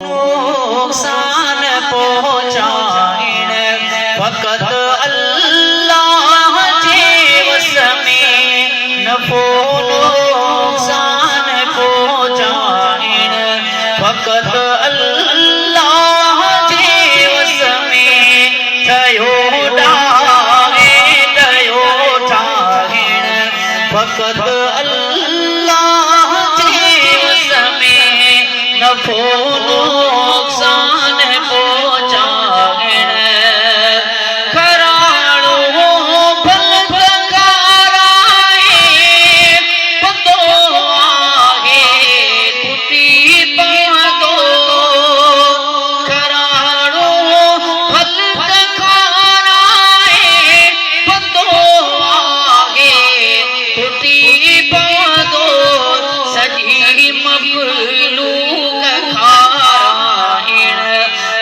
नुकसान पहुंचाइण फकत अल्लाह जे वस में नफ़ो नुकसान पहुंचाइण फकत अल्लाह जे वस में थयो डाहे दयो ठाहिण फकत अल्लाह जे वस में नफ़ो नुकसान पहुंचाइण कराणो भल कराए पतो आहे कुटी पवंदो कराणो भल कराए पतो आहे कुटी पवंदो सॼी मखलूक खाराइण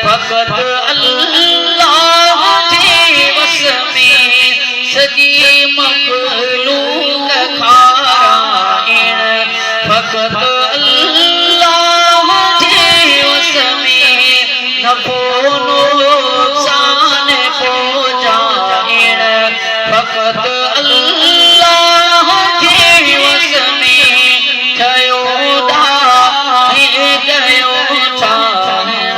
फकत अल्लाह जे वस में सॼी मखलूक खाराइण फकत अल्लाह जे वस में नफ़ो नुकसान पहुंचाइण फकत अल्लाह जे वस में थयो डाहे दयो ठाहिण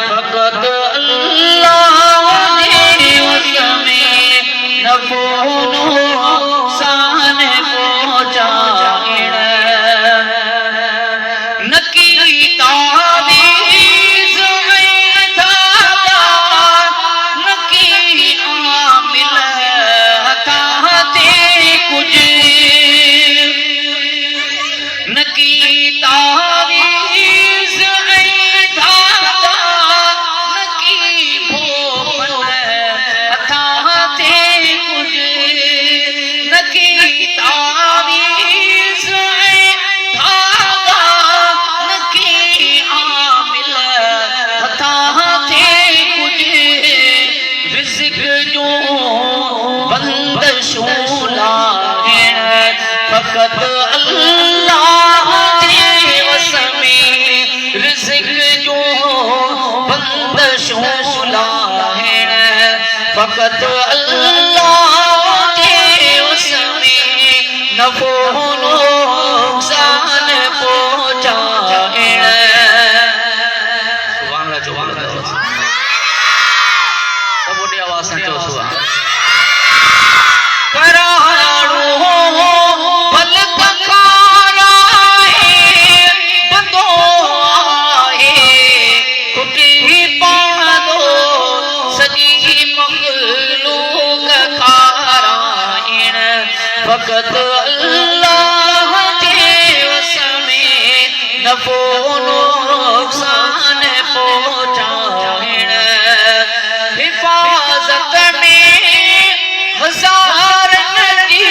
फकत अल्लाह जे वस में नफ़ो नुकसान पहुंचाइण नकी तावीज़ ऐं धागा नकी आमिल हथां ते कुझु नकी तावीज़ ऐं धागा नकी भोपन हथां ते कुझु नकी तावीज़ ऐं धागा नकी आमिल हथां ते कुझु रिज़्क़ जो बंदिशूं लाहिण फकत अल्लाह जे वस में रिज़्क़ जो बंदिशूं लाहिण फकत अल्लाह जे वस में नफ़ो नुकसान पहुंचाइण सब वॾी आवाज़ सां चओ सुभाणे कराणो भल कराए पतो आहे कुटी पवंदो सॼी मखलूक खाराइण फकत अल्लाह जे वस में नफ़ो नुकसान पहुंचाइण हिफ़ाज़त में हज़ार नदी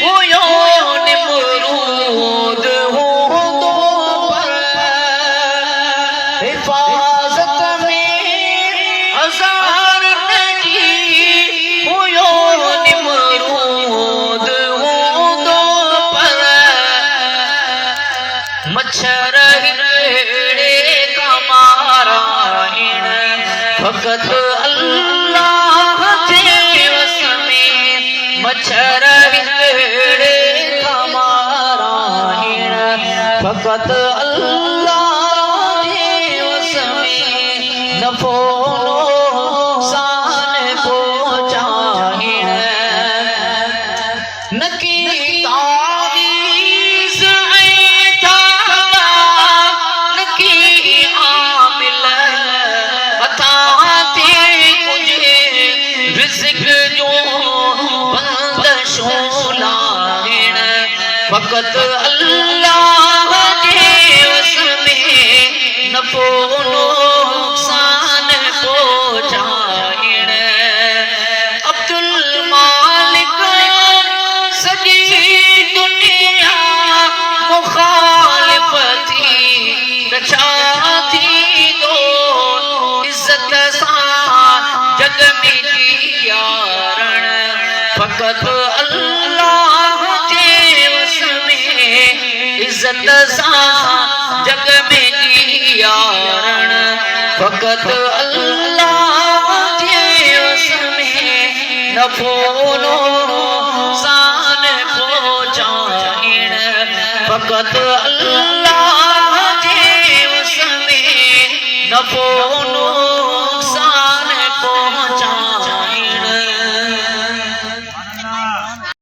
हुयो निमरूद हूंदो पर हिफ़ाज़त में हज़ार नदी हुयो निमरूद हूंदो पर मच्छर हिकिड़े का माराइण फकत अल्लाह जे वस में मच्छर हिकिड़े का माराइण फकत अल्लाह जे वस में नफ़ो नुकसान पहुंचाइण नकी तावीज़ ऐं धागा नकी आमिल हथां ते कुझु रिज़्क़ जो बंदिशूं लाहिण फकत अल्लाह जे वस में नफ़ो नुकसान पहुंचाइण अब्दुल मालिक सॼी दुनिया मुखालिफ़ थी त छा थींदो इज़त सां जग में ॾियारण फकत अल्लाह जे वस में इज़त सां जग में यारण फकत अल्लाह जे उसमें नफो नुक़सान पहुंचाइण फकत अल्लाह जे उसमें नफो